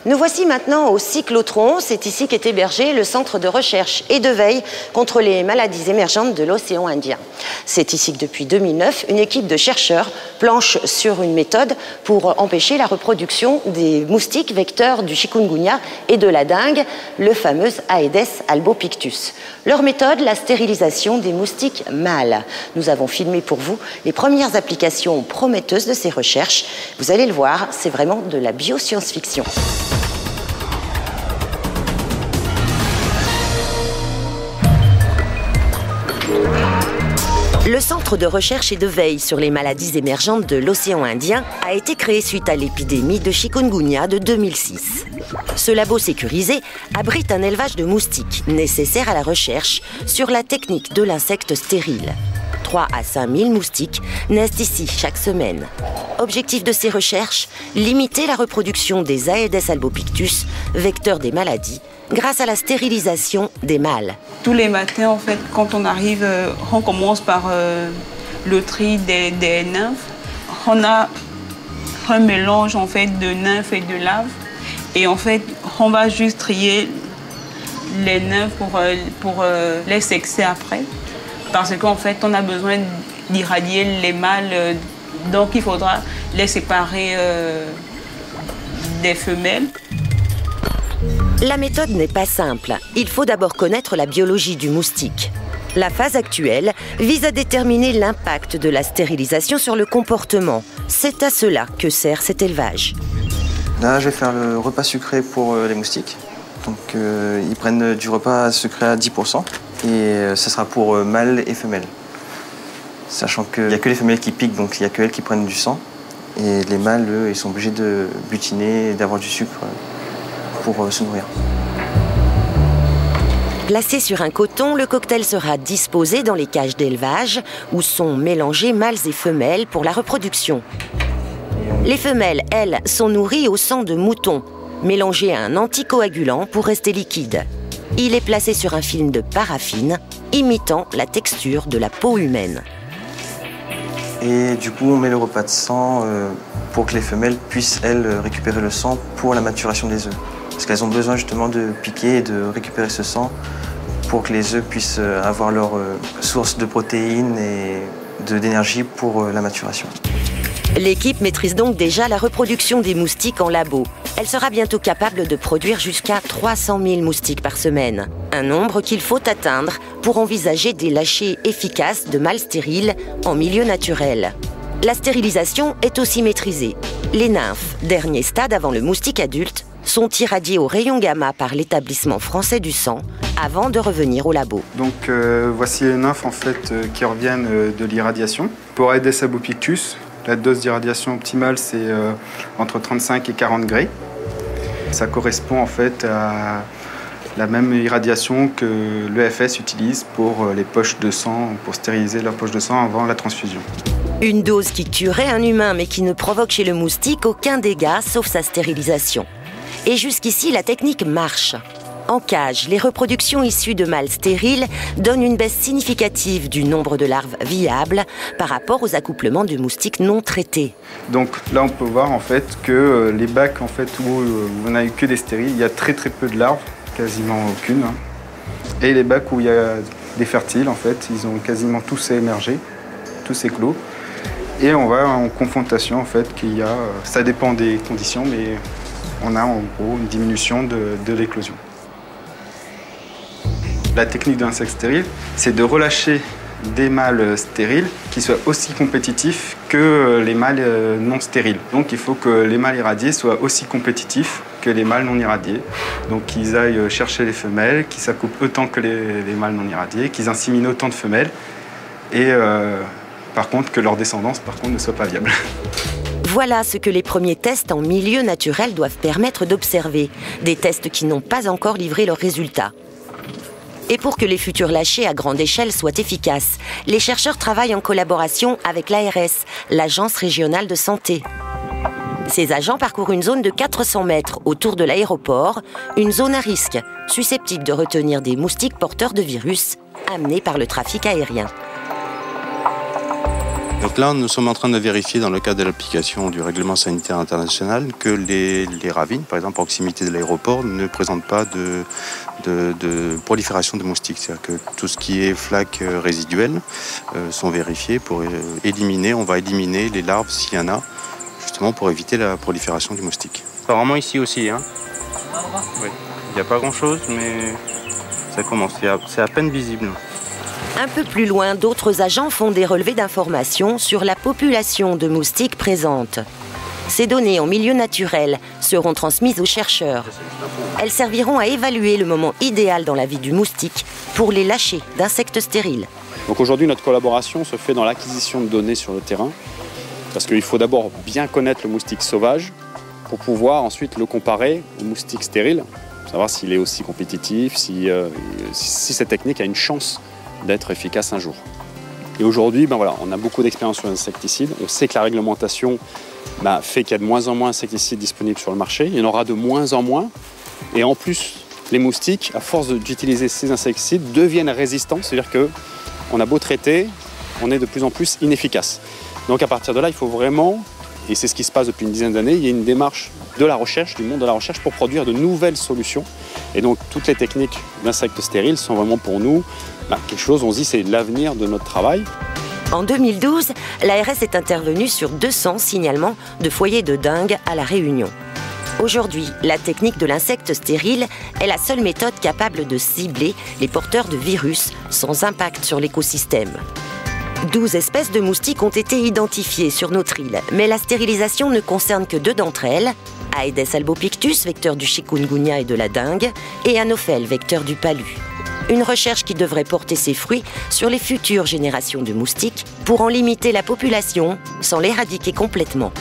Nous voici maintenant au cyclotron. C'est ici qu'est hébergé le centre de recherche et de veille contre les maladies émergentes de l'océan Indien. C'est ici que depuis 2009, une équipe de chercheurs planche sur une méthode pour empêcher la reproduction des moustiques vecteurs du chikungunya et de la dengue, le fameux Aedes albopictus. Leur méthode, la stérilisation des moustiques mâles. Nous avons filmé pour vous les premières applications prometteuses de ces recherches. Vous allez le voir, c'est vraiment de la bio-science-fiction. Le Centre de recherche et de veille sur les maladies émergentes de l'océan Indien a été créé suite à l'épidémie de chikungunya de 2006. Ce labo sécurisé abrite un élevage de moustiques nécessaire à la recherche sur la technique de l'insecte stérile. 3 à 5 000 moustiques naissent ici chaque semaine. Objectif de ces recherches, limiter la reproduction des Aedes albopictus, vecteurs des maladies, grâce à la stérilisation des mâles. Tous les matins, en fait, quand on arrive, on commence par le tri des nymphes. On a un mélange en fait de nymphes et de larves. Et en fait, on va juste trier les nymphes pour les sexer après. Parce qu'en fait, on a besoin d'irradier les mâles. Donc, il faudra les séparer des femelles. La méthode n'est pas simple. Il faut d'abord connaître la biologie du moustique. La phase actuelle vise à déterminer l'impact de la stérilisation sur le comportement. C'est à cela que sert cet élevage. Là, je vais faire le repas sucré pour les moustiques. Donc, ils prennent du repas sucré à 10%. Et ce sera pour mâles et femelles. Sachant qu'il n'y a que les femelles qui piquent, donc il n'y a que elles qui prennent du sang. Et les mâles, eux, ils sont obligés de butiner et d'avoir du sucre pour se nourrir. Placé sur un coton, le cocktail sera disposé dans les cages d'élevage où sont mélangés mâles et femelles pour la reproduction. Les femelles, elles, sont nourries au sang de mouton, mélangé à un anticoagulant pour rester liquide. Il est placé sur un film de paraffine, imitant la texture de la peau humaine. Et du coup, on met le repas de sang pour que les femelles puissent, elles, récupérer le sang pour la maturation des œufs. Parce qu'elles ont besoin justement de piquer et de récupérer ce sang pour que les œufs puissent avoir leur source de protéines et d'énergie pour la maturation. L'équipe maîtrise donc déjà la reproduction des moustiques en labo. Elle sera bientôt capable de produire jusqu'à 300 000 moustiques par semaine. Un nombre qu'il faut atteindre pour envisager des lâchers efficaces de mâles stériles en milieu naturel. La stérilisation est aussi maîtrisée. Les nymphes, dernier stade avant le moustique adulte, sont irradiées au rayon gamma par l'établissement français du sang avant de revenir au labo. Donc voici les nymphes en fait, qui reviennent de l'irradiation. Pour Aedes albopictus, la dose d'irradiation optimale c'est entre 35 et 40 degrés. Ça correspond en fait à la même irradiation que l'EFS utilise pour les poches de sang, pour stériliser leurs poches de sang avant la transfusion. Une dose qui tuerait un humain mais qui ne provoque chez le moustique aucun dégât sauf sa stérilisation. Et jusqu'ici, la technique marche. En cage, les reproductions issues de mâles stériles donnent une baisse significative du nombre de larves viables par rapport aux accouplements de moustiques non traités. Donc là, on peut voir en fait que les bacs en fait, où on n'a eu que des stériles, il y a très peu de larves, quasiment aucune. Et les bacs où il y a des fertiles, en fait, ils ont quasiment tous émergé, tous éclos. Et on va en confrontation, en fait, qu'il y a, ça dépend des conditions, mais on a en gros une diminution de l'éclosion. La technique de l'insecte stérile, c'est de relâcher des mâles stériles qui soient aussi compétitifs que les mâles non stériles. Donc il faut que les mâles irradiés soient aussi compétitifs que les mâles non irradiés. Donc qu'ils aillent chercher les femelles, qu'ils s'accouplent autant que les mâles non irradiés, qu'ils inséminent autant de femelles et par contre que leur descendance ne soit pas viable. Voilà ce que les premiers tests en milieu naturel doivent permettre d'observer. Des tests qui n'ont pas encore livré leurs résultats. Et pour que les futurs lâchers à grande échelle soient efficaces, les chercheurs travaillent en collaboration avec l'ARS, l'Agence régionale de santé. Ces agents parcourent une zone de 400 mètres autour de l'aéroport, une zone à risque, susceptible de retenir des moustiques porteurs de virus amenés par le trafic aérien. Donc là, nous sommes en train de vérifier dans le cadre de l'application du règlement sanitaire international que les ravines, par exemple, à proximité de l'aéroport, ne présentent pas de prolifération de moustiques. C'est-à-dire que tout ce qui est flaques résiduelles sont vérifiés pour éliminer, on va éliminer les larves s'il y en a, justement pour éviter la prolifération du moustique. Apparemment ici aussi, hein. Oui. Il n'y a pas grand-chose, mais ça commence. C'est à peine visible. Un peu plus loin, d'autres agents font des relevés d'informations sur la population de moustiques présente. Ces données en milieu naturel seront transmises aux chercheurs. Elles serviront à évaluer le moment idéal dans la vie du moustique pour les lâcher d'insectes stériles. Donc aujourd'hui, notre collaboration se fait dans l'acquisition de données sur le terrain, parce qu'il faut d'abord bien connaître le moustique sauvage pour pouvoir ensuite le comparer au moustique stérile, savoir s'il est aussi compétitif, si cette technique a une chance d'être efficace un jour. Et aujourd'hui, on a beaucoup d'expérience sur les insecticides. On sait que la réglementation fait qu'il y a de moins en moins d'insecticides disponibles sur le marché. Il y en aura de moins en moins. Et en plus, les moustiques, à force d'utiliser ces insecticides, deviennent résistants. C'est-à-dire qu'on a beau traiter, on est de plus en plus inefficace. Donc à partir de là, il faut vraiment, et c'est ce qui se passe depuis une dizaine d'années, il y a une démarche de la recherche, du monde de la recherche, pour produire de nouvelles solutions. Et donc toutes les techniques d'insectes stériles sont vraiment pour nous quelque chose, on se dit, c'est l'avenir de notre travail. En 2012, l'ARS est intervenue sur 200 signalements de foyers de dengue à La Réunion. Aujourd'hui, la technique de l'insecte stérile est la seule méthode capable de cibler les porteurs de virus sans impact sur l'écosystème. 12 espèces de moustiques ont été identifiées sur notre île, mais la stérilisation ne concerne que 2 d'entre elles, Aedes albopictus, vecteur du chikungunya et de la dengue, et Anophel, vecteur du palu. Une recherche qui devrait porter ses fruits sur les futures générations de moustiques pour en limiter la population sans l'éradiquer complètement.